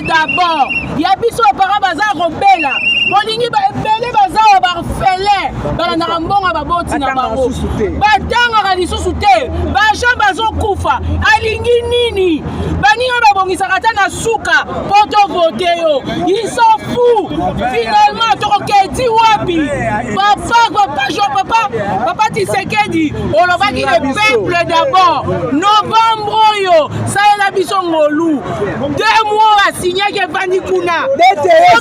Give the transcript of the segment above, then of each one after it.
D'abord, il y a biso parents bazar robela. Bolingi ba ebele bazar ba fele. Bala na mbonga ba boti na bango. Batanga ka lisusu te. Ba jean bazo kufa. Alingi nini? Baninga ba bongisa kata na suka poto vote yo. Ils s'en fout. Finalement tokoketi wapi? Papa Tshisekedi. On va dire le peuple d'abord. Novembre yo. Ça est la biso ngolu. 2 mois à signer que Vani Kuna.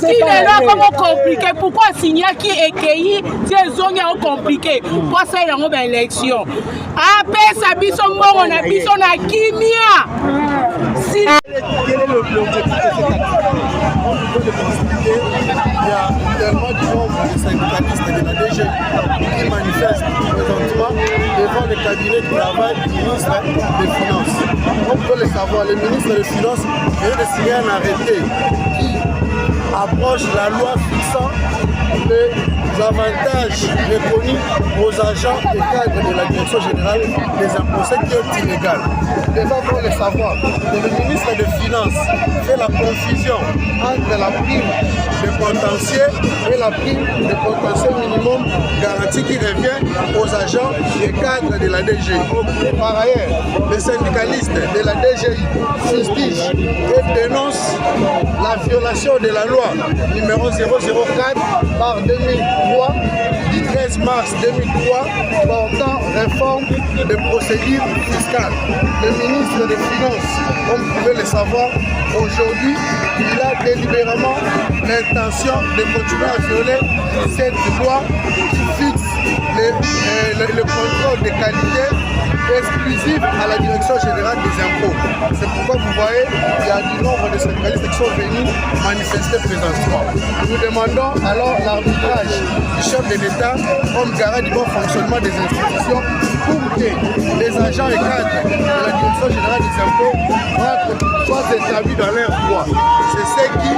Ce qui est là comment compliqué. Pourquoi signer qui est cueilli? C'est zone compliqué. Pour ça il y a une élection. Après ça biso mort on a biso na kimia. Si quel est l'objectif de cette action? Il y a tellement de membres des syndicalistes de la DG qui manifestent présentement devant le cabinet de travail du ministre des Finances. On peut le savoir, le ministre des Finances vient de signer un arrêté qui approche la loi fixant les avantages reconnus aux agents et cadres de la Direction générale des impôts, ce qui est illégal. Déjà, pour le savoir, le ministre des Finances fait la confusion entre la prime de potentiel et la prime de potentiel minimum garantie qui revient aux agents et cadres de la DGI. Par ailleurs, les syndicalistes de la DGI fustigent et dénoncent la violation de la loi numéro 004 par 2003 du 13 mars 2003 portant réforme des procédures fiscales. Le ministre des Finances, comme vous pouvez le savoir, aujourd'hui, il a délibérément l'intention de continuer à violer cette loi qui fixe le contrôle de qualité exclusive à la Direction générale des impôts. C'est pourquoi vous voyez, il y a du nombre de syndicalistes qui sont venus manifester présentement. Nous demandons alors l'arbitrage du chef de l'État comme garant du bon fonctionnement des institutions pour que les agents et cadres de la Direction générale des impôts soient établis dans leurs droits. C'est ce qui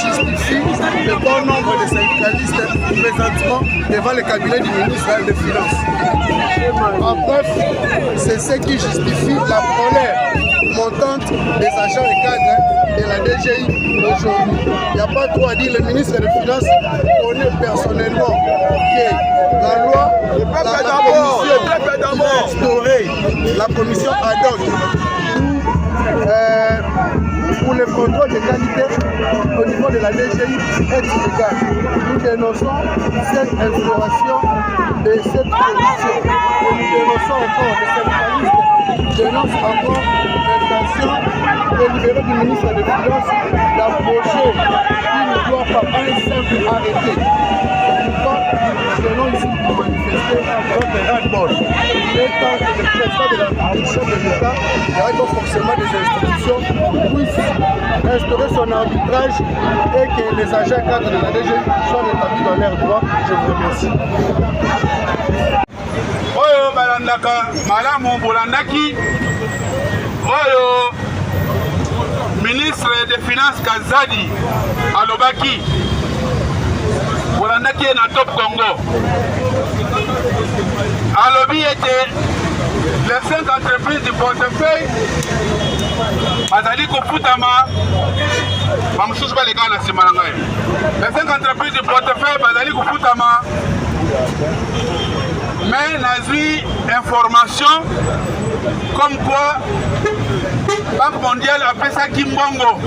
justifie le bon nombre de syndicalistes présentement devant le cabinet du ministre des Finances. En bref, c'est ce qui justifie la colère montante des agents et cadres de la DGI aujourd'hui. Il n'y a pas trop à dire, le ministre des Finances connaît personnellement que la loi, la commission ad hoc pour le contrôle de qualité au niveau de la DGI est illégale. Nous dénonçons cette instauration de cette commission. Et nous dénonçons encore les syndicalistes, dénoncent encore l'intention délibérée du ministre des Finances d'approcher une loi par un simple arrêté. C'est pourquoi nous venons ici pour manifester notre ras-le-bol. Il est temps que le président de la direction de l'État, avec le fonctionnement des institutions, puisse instaurer son arbitrage et que les agents cadres de la DG soient établis dans leurs droits. Je vous remercie. Oyo balandaka malamu bolandaki oyo ministre des Finances Kazadi alobaki bolandaki na Top Congo alobi ete les 5 entreprises du portefeuille bazali kofutama bamususu balekana na nsima na ngai. Les 5 entreprises du portefeuille bazali kofutama mais nazwi information comme quoi Banque mondiale appelle ça Kimbongo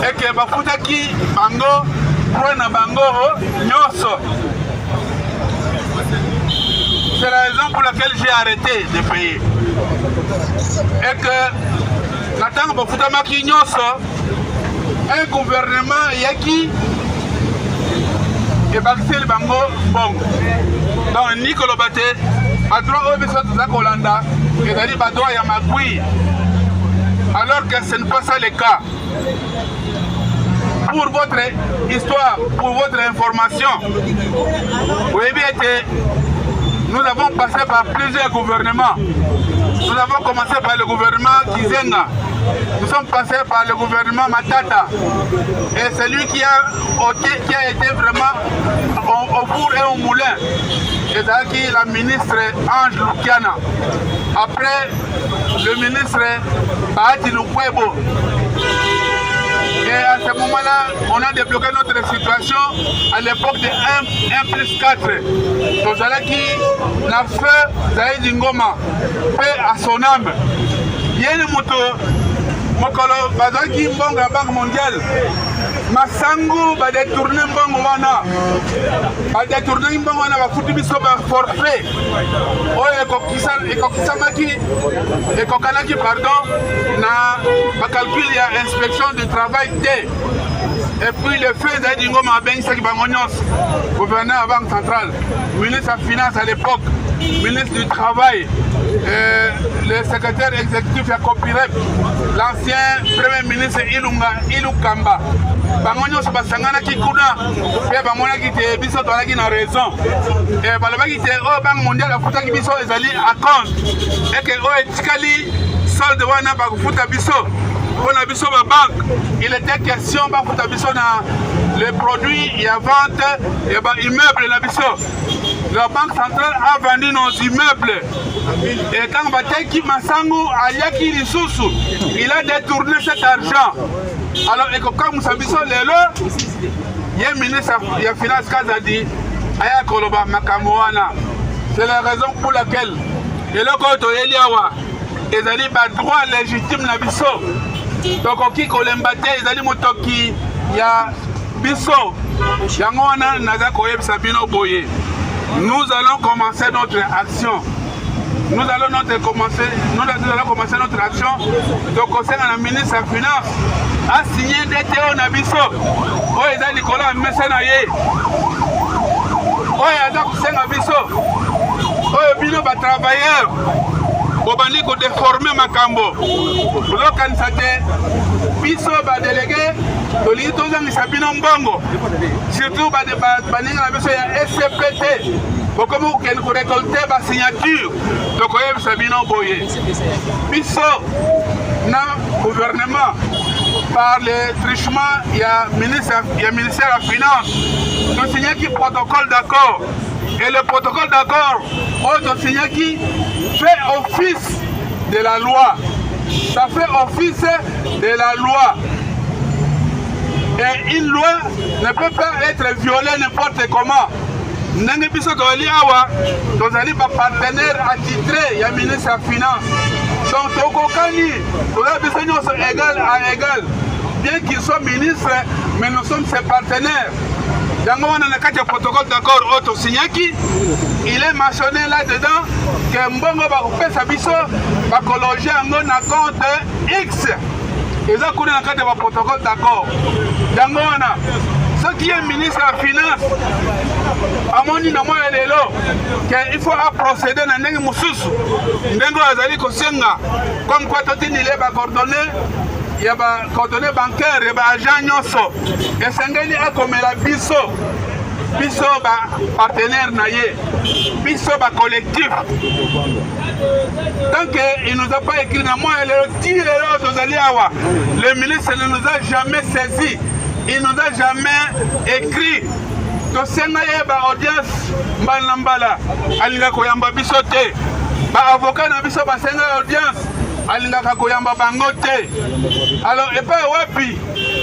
et que bafutaki bango pour na bango nyoso. C'est la raison pour laquelle j'ai arrêté de payer. Et que natanga bafutamaki nyoso un gouvernement yaki et bakiseli bango bongo. Donc Nicolas Baté a droit au besoin de la Colanda et d'aller badroit ya magui. Alors que ce n'est pas ça le cas. Pour votre histoire, pour votre information, vous avez été, nous avons passé par plusieurs gouvernements. Nous avons commencé par le gouvernement Kizenga. Nous sommes passés par le gouvernement Matata. Et c'est lui qui a été vraiment au four et au moulin. Et c'est la ministre Ange Lukiana. Après, le ministre Bahati Lukwebo. Et à ce moment-là, on a débloqué notre situation à l'époque de 1+4. Donc, qui n'a fait Zaïd Ngoma, paix à son âme. Yéni Mouto, Mokolo, Bazaki Mbonga, Banque mondiale. Masangu va détourner Mbongo wana. Va détourner Mbongo wana, va foutre biso ba forfait. Oh, ekokisamaki, ekokanaki, pardon, na ba calcul ya inspection du travail T. Et puis le fait Zaïd Ngoma Ben Saki Bangonyos, gouverneur à la Banque centrale, ministre de la Finance à l'époque, ministre du Travail, le secrétaire exécutif à Copirep, l'ancien premier ministre Ilou Kamba. Bangonyos Basangana Kikuna, et Bangona qui était biso qui a raison. Et Balaba qui était au Banque mondiale, la Fouta qui biso est allé à compte. Et que Tikali, solde wana Bakufuta biso. Pour la biso banque, il était question de biso dans les produits et la vente et immeubles la biso. La banque centrale a vendu nos immeubles. Et quand Bateki Masangu a yaki Lissousou, il a détourné cet argent. Alors, comme nous biso lelo, il y a un ministre de la Finance qui a dit Aya Koloba Makamoana. C'est la raison pour laquelle et le côté Eliawa, ils ont dit droit légitime la biso. Donc, qui kolembate, ils ont dit motoki ya biso. Yangoana naza koyeb sabino boye. Nous allons commencer notre action. Nous allons commencer notre action. Donc, conseil à la ministre de la Finance a signé des théos na biso. Oh, ils ont dit Nicolas Messenaye. Oh, ils ont dit na biso. Oh, bino ba travailleur. Bobandi ko déformer makambo. Bolo kanisate biso ba délégué toli tozangi sabino mbongo. Surtout ba baninga biso ya SCPT. Bokomo ken ko récolter ba signature. Donc oyeb sabino boye. Biso na gouvernement par le trichement il y a ministère de la Finance. Nous signé qui protocole d'accord. Et le protocole d'accord, on a signé qui fait office de la loi. Ça fait office de la loi. Et une loi ne peut pas être violée n'importe comment. Nous biso toli awa, tozali ba partenaire attitré ya ministre de la Finance. Donc tokokani, toza biso nyonso égal à égal. Bien qu'il soit ministre, mais nous sommes ses partenaires. Dans le protocole d'accord auto signaki, il est mentionné là-dedans que Mbongo va couper sa biso, va cologer un compte X. Ils ont connu dans le protocole d'accord. Ce qui est ministre de la Finance, à mon niveau, il faut procéder dans les moussus. Comme quoi, tout il est coordonné. Il y a des coordonnées bancaires, il y a des agents. Et c'est un comme la biso. Biso partenaire naïe. Biso collectif. Tant qu'il ne nous a pas écrit dans moi, le ministre ne nous a jamais saisi. Il ne nous a jamais écrit. Donc c'est une audience. Mbala. Alinga koyamba biso te. Avocat na biso ba senga audience. Alingaka koyamba bango te. Alors et pas wapi.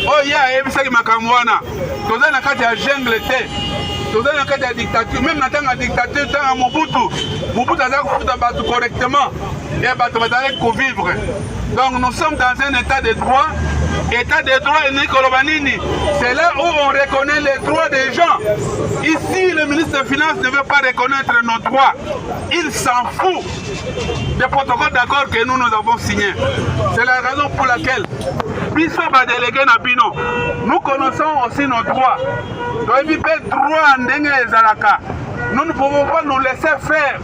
Oh ya ebisaki makamwana. Toza na kati ya jungle te. tozali na kati ya dictature, même na ntango ya dictature ntango ya Mobutu aza kofuta bato correctement et bato bazali kovivre. Donc nous sommes dans un état de droit. État de droit et Nikolobanini, c'est là où on reconnaît les droits des gens. Ici, le ministre des Finances ne veut pas reconnaître nos droits. Il s'en fout des protocoles d'accord que nous avons signés. C'est la raison pour laquelle Biso va déléguer Nabino. Nous connaissons aussi nos droits. Nous ne pouvons pas nous laisser faire.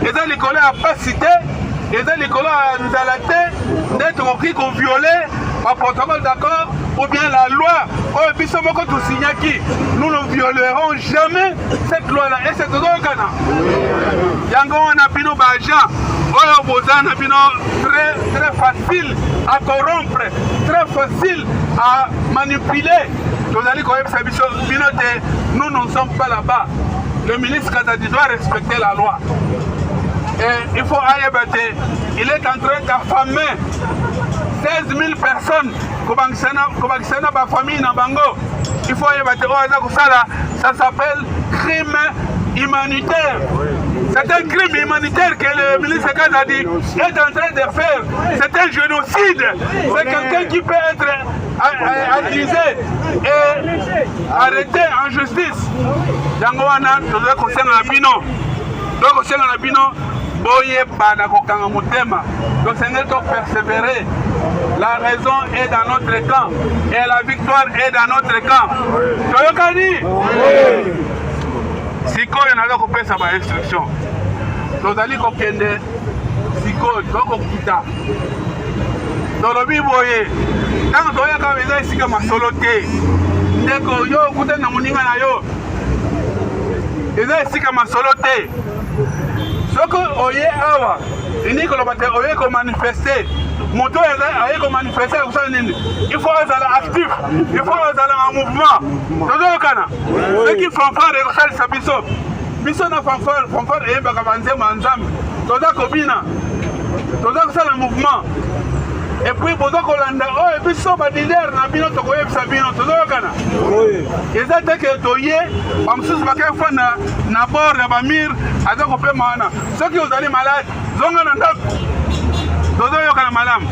Et dans les collègues à pas cité, et dans les collègues à nous alater, d'être qui qu'on violait par protocole d'accord ou bien la loi. Nous ne violerons jamais cette loi-là. Et c'est tout le cas. Yango on a bino bajan, on a bino très facile à corrompre, très facile à manipuler. Nous ne sommes pas là-bas. Le ministre Kazadi doit respecter la loi. Et il faut aller battre. Il est en train d'affamer 16 000 personnes. Il faut aller battre. Ça s'appelle crime humanitaire. C'est un crime humanitaire que le ministre Kazadi est en train de faire. C'est un génocide. C'est quelqu'un qui peut être accusé et arrêté en justice. Yangoana, nous devons concernant la bino. Donc, concernant la bino, boye bana kokanga mutema. Donc, c'est notre persévérer. La raison est dans notre camp et la victoire est dans notre camp. Toyokani? Siko y'en coupé sa instruction. Nous allons kokende Siko, donc kita. Dans le biboye, quand on a quand même ici comme soloté, dès que yo kuta na muninga na yo, ici comme soloté. Ce que oye awa, il dit que le bâtiment oye comme manifester. Moto oye comme manifester, il faut être actif, il faut être en mouvement. Toujours au Cana. Ceux qui font faire les ça biso, biso na font faire et bagavanze manzam. Toujours kobina, toujours ça le mouvement. Et puis, pour Kolanda, oh, et puis, ça va dire, Nabino, Tokoye, Sabino, Tozokana. Et ça, c'est que Toye, Amsus Bakafana, Nabor, Nabamir, Adokope Mana. Ceux qui ont allé malades, Zonganandak, Tozokana Madame.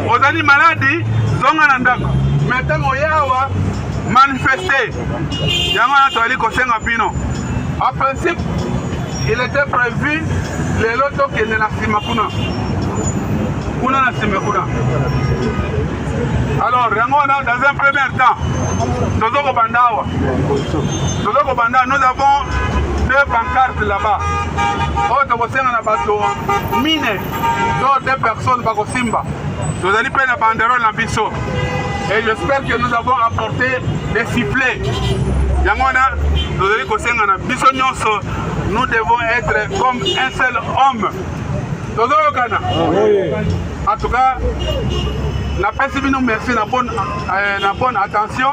Aux allés malades, Zonganandak. Maintenant, Oyawa, manifester. Yamana Toali Kosenga Pino. En principe, il était prévu les lotos qui ne la Simakuna. Alors, dans un premier temps, nous avons 2 pancartes là-bas. Dont 2 personnes au Simba. Nous allons prendre la banderole en biseau. Et j'espère que nous avons apporté des sifflets. Nous devons être comme un seul homme. En tout cas, la personne nous merci na bonne attention.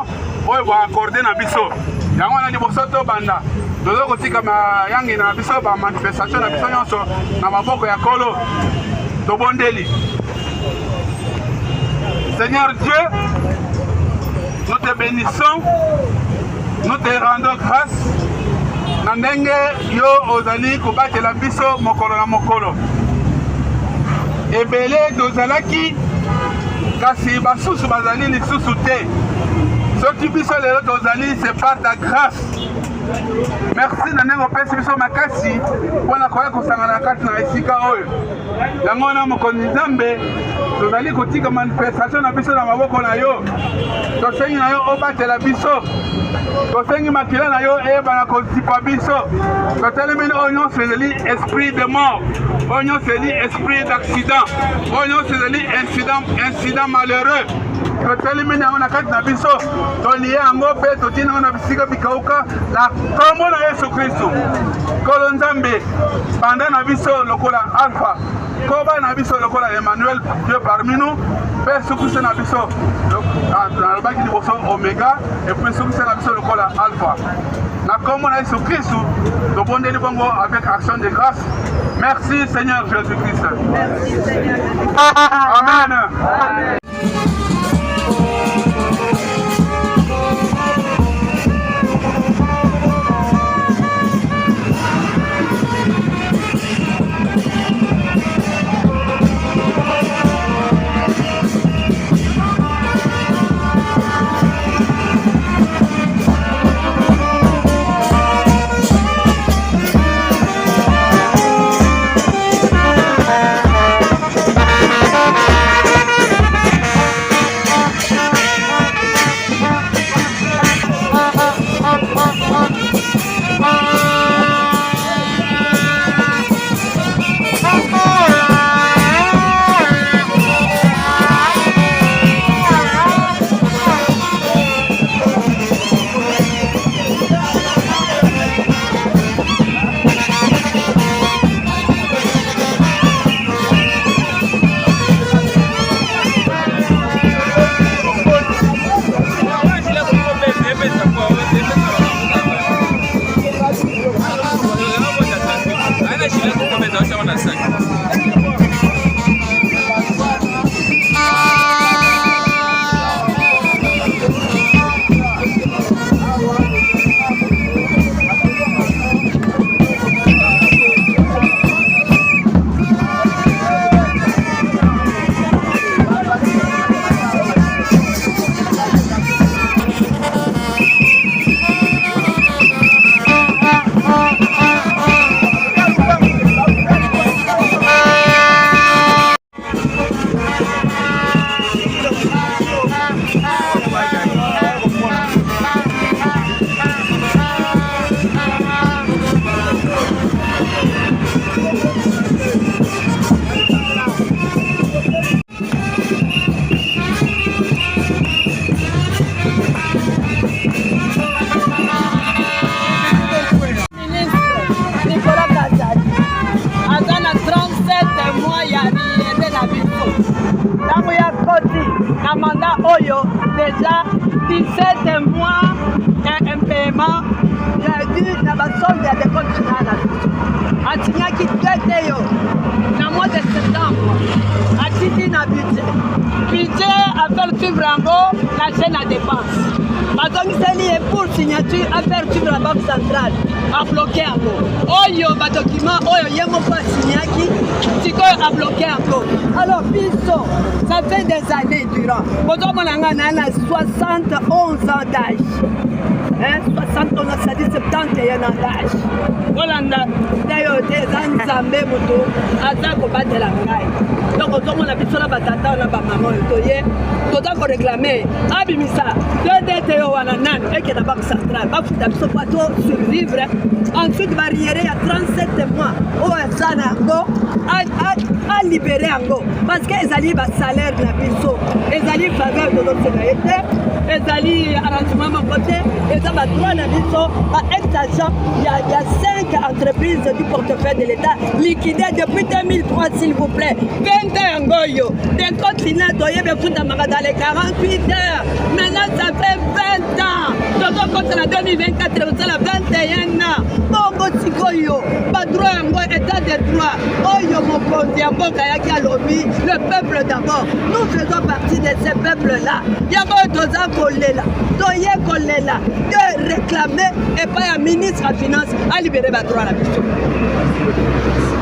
On va accorder na biso. Yango na liboso to banda. Dozo kotika ma yangi na biso ba manifestation na biso nyonso na maboko ya kolo. To bondeli. Seigneur Dieu, nous te bénissons. Nous te rendons grâce. Na ndenge yo ozali kobatela biso mokolo na mokolo. Ebele tozalaki kasi basusu bazali lisusu te. Soki biso lelo tozali c'est par ta grâce. Merci na ndenge opesi biso makasi mpona koya kosangana kati na esika oyo. Yango na mokonzi Nzambe tozali kotika manifestation na biso na maboko na yo. Tosengi na yo obatela biso. Tosengi makila na yo eyebana kozipa biso. Totelemeni oyo nyonso ezali esprit de mort. Oyo nyonso ezali esprit d'accident. Oyo nyonso ezali incident malheureux. Totelemeni yango na kati na biso. Tolie yango mpe totina yango na bisika bikauka na kombo na Yesu Kristo. Nkolo Nzambe banda na biso lokola Alpha. Koba na biso lokola Emmanuel Dieu parmi nous. Père Soukousse na biso nalobaki liboso Omega et puis Soukousse na biso lokola Alpha. Na kombo na Yesu Kristo tobondeli bongo avec action de grâce. Merci Seigneur Jésus-Christ. Merci Seigneur. Amen. na mandat oyo déjà 17 mois un paiement dû na basolde ya décole finale atinyaki dete yo na mois de septembre atindi na budget affaire suivre yango na chaîne à dépense bazongiseli ye pour signature affaire suivre la banque centrale abloqué yango oyo badocument oyo ye moko asignaki sikoyo abloqué yango alors biso ça fait des années durant bozomona nga na 71 ans d'âge 71 ans, c'est-à-dire 71 ans d'âge. Olanda, d'ailleurs, des Nzambe moto, aza kobatela ngai. Donc, on a biso na batata na ba maman toye, toza ko réclamer abimisa de dete yo wana nan et que la banque centrale ba futa biso pato survivre. Ensuite barrière il y a 37 mois. O ezana ngo a libérer yango parce que ezali ba salaire na biso, ezali faveur de notre société, ezali arrangement mon côté, ezali ba droit na biso, ba ex-agent, il y a 5 entreprises du portefeuille de l'État liquidées depuis 2003 s'il vous plaît. 20 ans ngoyo, des comptes finaux doyebe futa maka dans les 48 heures. Maintenant ça fait 20 ans. Donc compte en 2024, c'est la 21 ans. Bongo sikoyo, ba droit yango état de droit. Oyo mokonzi mboka yaki alobi, le peuple d'abord. Nous faisons partie de ce peuple là. Yango toza kolela, doye kolela, de réclamer et pas un ministre à finance à libérer ba droit la biso.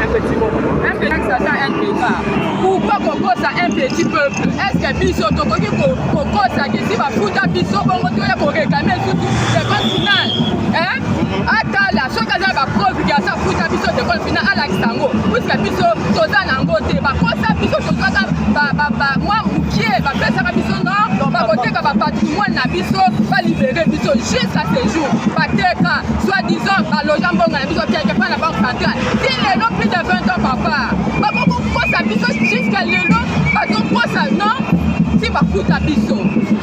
Un petit mot. Un petit ça un débat. Pourquoi kokosa un petit peuple? Est-ce que biso tokoki kokosa kisi ba futa biso bongo toya ko réclamer surtout les comptes finales? Hein? Atala sokaza ba preuve ya sa futa biso de compte final à l'Axango. Puisque biso toza nango te ba kosa biso toza ba moi mukie ba pesa ka biso non ba koteka ba patrimoine na biso ba libérer biso jusqu'à ce jour. Ba teka soi-disant ba loja mbonga na biso quelque part na banque centrale. Il est non plus de 20 ans papa. Ba kosa biso jusqu'à lelo ba kosa non si ba futa biso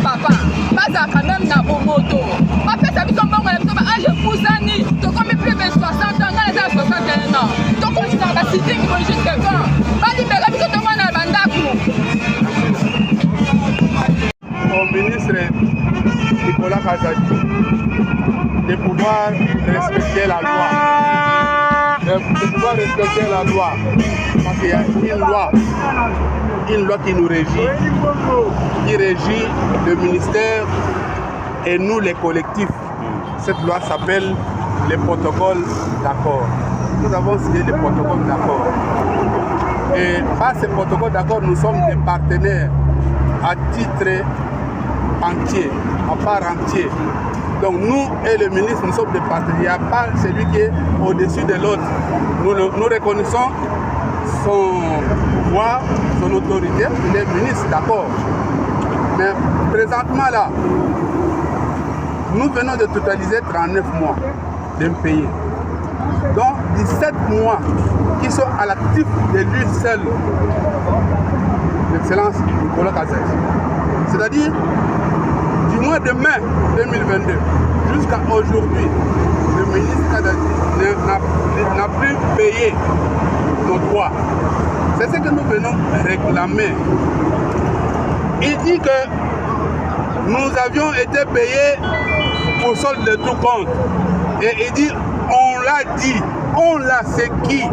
papa. Baza quand même na bomoto. Ba pesa biso mbonga na biso ba âge pousani. To comme plus de 60 ans na 61 ans. To continue ba cité qui vont jusqu'à quand? Ba libérer biso to na bandaku. Au ministre Nicolas Kazadi de pouvoir respecter la loi. De pouvoir respecter la loi. Parce qu'il y a une loi qui nous régit, qui régit le ministère et nous les collectifs. Cette loi s'appelle les protocoles d'accord. Nous avons signé les protocoles d'accord. Et par ces protocoles d'accord, nous sommes des partenaires à titre entier, à part entier. Donc nous et le ministre, nous sommes des partenaires. Il n'y a pas celui qui est au-dessus de l'autre. Nous reconnaissons son pouvoir, son autorité. Il est ministre, d'accord. Mais présentement là, nous venons de totaliser 39 mois d'impayés. Donc 17 mois qui sont à l'actif de lui seul, l'excellence Nicolas Kazadi. C'est-à-dire du mois de mai 2022 jusqu'à aujourd'hui, le ministre Kazadi n'a plus payé nos droits. C'est ce que nous venons réclamer. Il dit que nous avions été payés pour solde de tout compte. Et il dit, on l'a dit, on l'a, c'est qui?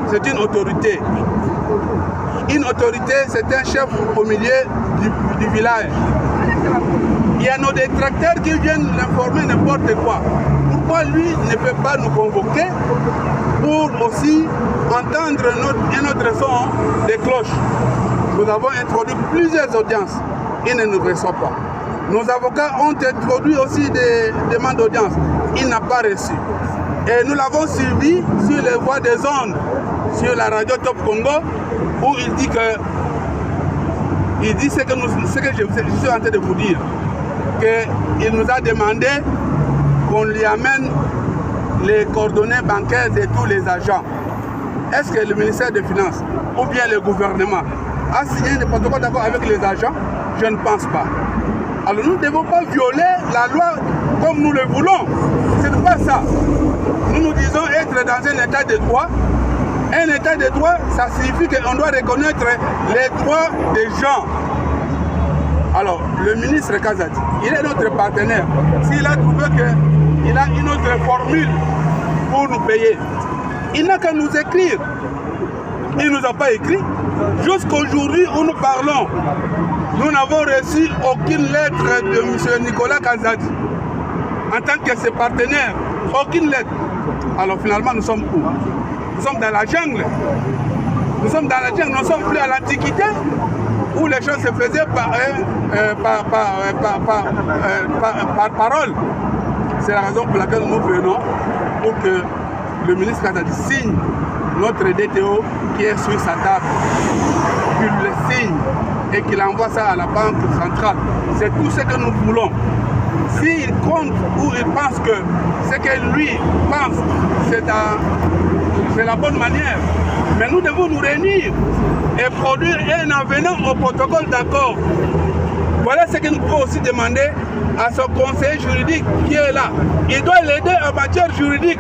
C'est une autorité. Une autorité, c'est un chef au milieu du village. Il y a nos détracteurs qui viennent informer n'importe quoi. Pourquoi lui ne peut pas nous convoquer pour aussi entendre notre son des cloches? Nous avons introduit plusieurs audiences. Il ne nous reçoit pas. Nos avocats ont introduit aussi des demandes d'audience. Il n'a pas reçu. Et nous l'avons suivi sur les voies des ondes, sur la radio Top Congo, où il dit ce que je suis en train de vous dire, qu'il nous a demandé qu'on lui amène les coordonnées bancaires de tous les agents. Est-ce que le ministère des Finances ou bien le gouvernement a signé des protocoles d'accord avec les agents? Je ne pense pas. Alors nous ne devons pas violer la loi comme nous le voulons. Ce n'est pas ça. Nous nous disons être dans un état de droit Un état de droit, ça signifie qu'on doit reconnaître les droits des gens. Alors, le ministre Kazadi, il est notre partenaire. S'il a trouvé qu'il a une autre formule pour nous payer, il n'a qu'à nous écrire. Il ne nous a pas écrit. Jusqu'aujourd'hui où nous parlons, nous n'avons reçu aucune lettre de M. Nicolas Kazadi en tant que ses partenaires. Aucune lettre. Alors finalement, nous sommes où? Nous sommes dans la jungle. Nous sommes dans la jungle, nous ne sommes plus à l'Antiquité où les choses se faisaient par parole. C'est la raison pour laquelle nous venons pour que le ministre Kazadi signe notre DTO qui est sur sa table, qu'il le signe et qu'il envoie ça à la Banque centrale. C'est tout ce que nous voulons. S'il compte ou il pense que ce que lui pense, c'est la bonne manière, mais nous devons nous réunir et produire un avenant au protocole d'accord. Voilà ce que nous pouvons aussi demander à son conseiller juridique qui est là. Il doit l'aider en matière juridique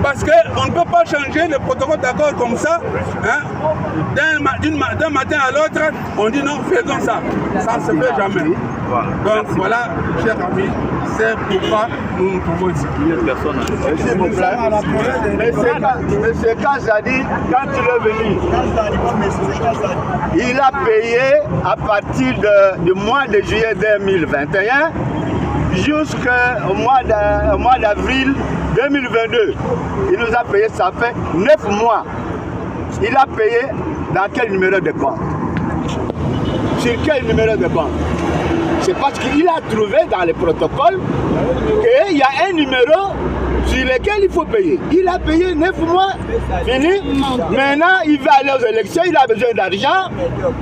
parce qu'on ne peut pas changer le protocole d'accord comme ça. Hein? D'un matin à l'autre, on dit non, faisons ça. Ça ne se fait jamais. Donc voilà, chers amis, c'est pourquoi nous nous trouvons ici. S'il vous plaît, monsieur Kazadi, quand il est venu, il a payé à partir du mois de juillet 2021 jusqu'au mois d'avril 2022. Il nous a payé, ça fait 9 mois. Il a payé dans quel numéro de compte? Sur quel numéro de compte? C'est parce qu'il a trouvé dans les protocoles qu'il y a un numéro sur lequel il faut payer. Il a payé 9 mois, fini. Maintenant, il va aller aux élections, il a besoin d'argent.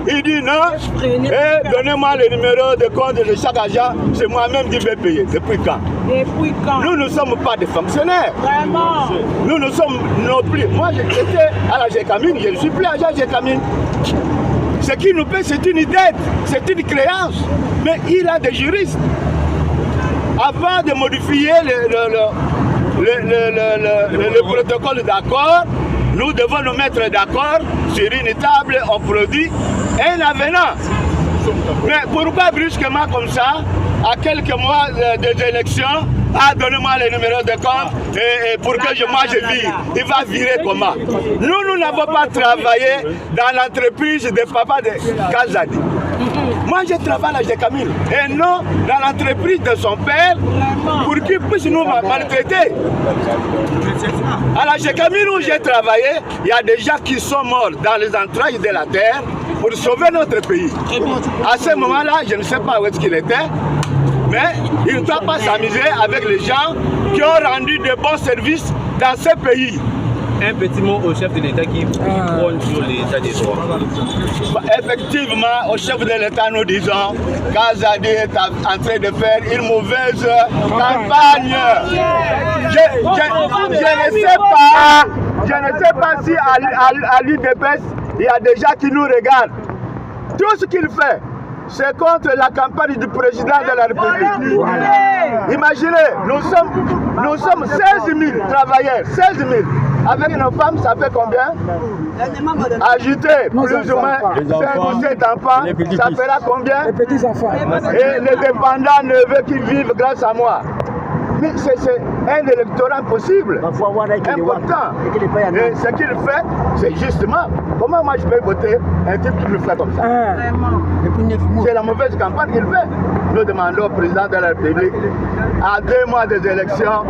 Il dit non, donnez-moi le numéro de compte de chaque agent, c'est moi-même qui vais payer. Depuis quand? Depuis quand? Nous ne sommes pas des fonctionnaires. Vraiment? Nous ne sommes non plus. Moi, j'étais à la GECAMINE, je ne suis plus agent GECAMINE. Ce qui nous paie, c'est une dette, c'est une créance. Mais il a des juristes. Avant de modifier le protocole d'accord, nous devons nous mettre d'accord sur une table, on produit un avenant. Mais pourquoi brusquement comme ça, à quelques mois des élections, donnez-moi le numéro de compte et pour que moi je vire. Il va virer comment? Nous n'avons pas travaillé dans l'entreprise de papa de Kazadi. Moi je travaille à GECAMINE et non dans l'entreprise de son père pour qu'il puisse nous maltraiter. À la GECAMINE où j'ai travaillé, il y a des gens qui sont morts dans les entrailles de la terre pour sauver notre pays. À ce moment-là, je ne sais pas où est-ce qu'il était, mais il ne doit pas s'amuser avec les gens qui ont rendu de bons services dans ce pays. Un petit mot au chef de l'État qui prône sur l'État des droits. Effectivement, au chef de l'État, nous disons qu'Kazadi est en train de faire une mauvaise campagne. Je ne sais pas si à l'UDPS, il y a des gens qui nous regardent. Tout ce qu'il fait, c'est contre la campagne du président de la République. Imaginez, nous sommes 16 000 travailleurs, 16 000. Avec nos femmes, ça fait combien? Ajouter plus ou moins 5 ou 7 enfants, ça fera combien? Les petits enfants. Et les dépendants neveux qui vivent grâce à moi. Mais c'est un électorat possible, important. Et ce qu'il fait, c'est justement, comment moi je peux voter un type qui me fait comme ça? C'est la mauvaise campagne qu'il fait. Nous demandons au président de la République, à 2 mois des élections,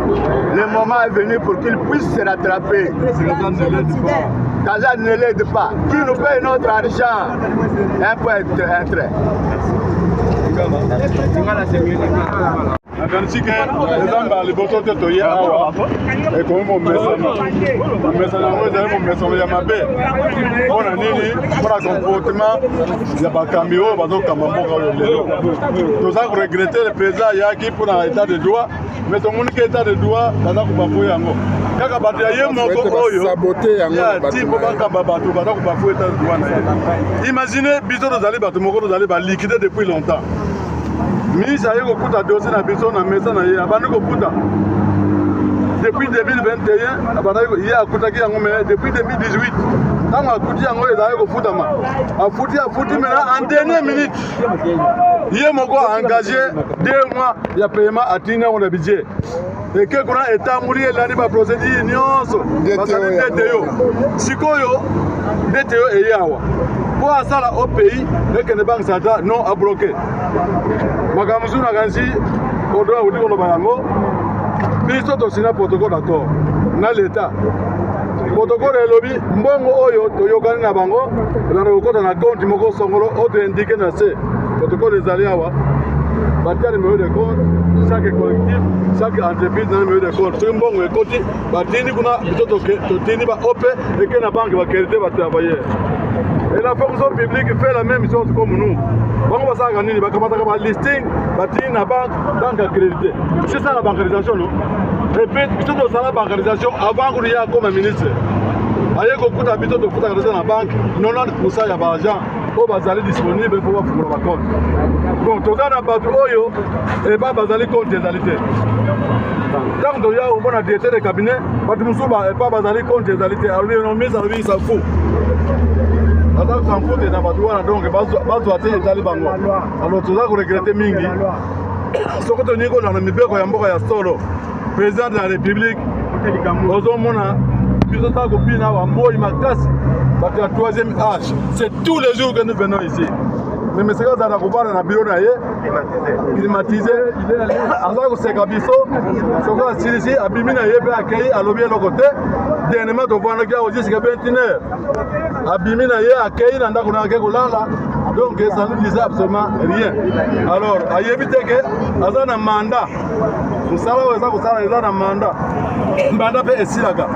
le moment est venu pour qu'il puisse se rattraper. Kazadi ne l'aide pas. Qui nous paye notre argent? Un point, un trait. Akanishike ezamba liboso te toye awa ekomi momesana yango ezali momesano ya mabe mpona nini mpona comportement ya bakambi oyo bazokamba mboka oyo lelo toza koregrete le président ayaki mpona état de droit mais tomoni ke état de droit baza kobafoye yango kaka bato ya ye moko oyo ti mpo bakamba bato baza kobafoye état de droit na ye. Imagine biso tozali bato moko tozali baliquide depuis longtemps. Ministre aye kokuta dossier na biso na mesa na ye abandi kokuta depuis 2021 il y a akutaki yango mais depuis 2018 quand akuti yango ezali kofutama afuti maintenant en dernière minute ye moko engagé 2 mois ya paiement atina on a budget et que kuna etambuli elani ba procédure nyonso basali DTO sikoyo DTO eyawa pour asala au pays et que ne banque centrale non a bloqué makamusu na kansi odoa udiko lo bango biso to sina protocole d'accord na l'état protocole elobi mbongo oyo toyokani na bango na kokota na compte moko songolo auto indiqué na ce protocole ezali awa batia numéro de compte chaque collectif chaque entreprise na numéro de compte so mbongo ekoti batini kuna biso totini ba ope et que na banque ba qualité ba travailler et la fonction publique fait la même chose comme nous. Bon, ça va gagner, va listing, batini na banque accréditée. C'est ça la bancarisation, non? Et puis, tout ça la bancarisation avant qu'il y ait comme ministre. Aïe, beaucoup d'habitants de foutre dans la banque, 90% y a pas d'argent. Au bazali disponible pour pouvoir faire compte. Bon, tout ça n'a pas de oyo et pas bazali compte des alités. Tant que y a au bon directeur de cabinet, pas de moussouba et pas bazali compte des alités. Alors, on met ça, lui, ça fout. Alors, ça fout des abattoirs, donc, bazoaté et talibango. Alors, tout ça, vous regrettez mingi. Ce que tu dis, on a mis bien quand il y a solo. Président de la République, Ozomona, puis on a copié na wambo imakasi. Parce que la 3e âge, c'est tous les jours que nous venons ici. Mais M. Gazana Koubara na bureau na ye, climatisé, alors que c'est Gabiso, c'est que si Abimina ye accueilli à l'objet de côté, dernièrement on voit que aussi c'est 21h. Abimina ye accueilli dans la Kolala, donc ça ne disait absolument rien. Alors, à éviter que Azana mandat, vous savez où ça a un mandat, mandat fait ici là bas.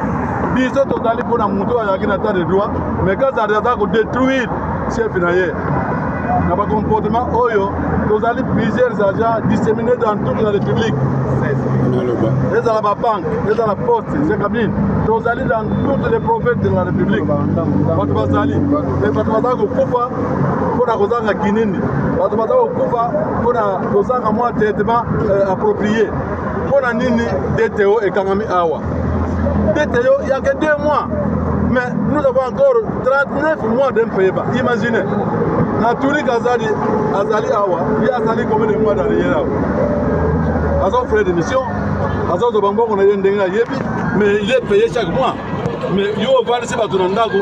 Biso totali pour la moto à la de droit, mais quand ça a détruire chef financier. Dans le comportement, nous allons plusieurs agents disséminés dans toute la République. Les à la banque, les à la poste, les cabines. Nous allons dans toutes les provinces de la République. Les Patouazas au Koufa, pour la Rosanga Kinini. Patouazas au Koufa, pour la Rosanga moins traitement approprié. Pour la Nini, DTO et Kangami Awa. DTO, il n'y a que 2 mois. Mais nous avons encore 39 mois d'impayable. Imaginez. Naturi Azali Awa, il y a Azali combien de mois derrière là. Azal frais de mission, Azal de Bambon, on a eu un dingue à Yebi, mais il est payé chaque mois. Mais il va aller se battre dans Ndago.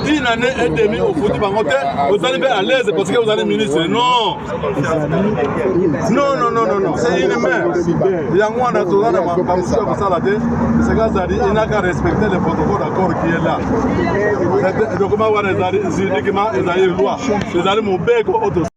1 année et demie au foot bangoté, vous allez à l'aise parce que vous allez ministre. Non, c'est inhumain. Il y a moi dans tout ça, comme ça, c'est qu'il n'a qu'à respecter le protocole d'accord qui est là. Donc, comment on va les loi, les allez mon bec auto.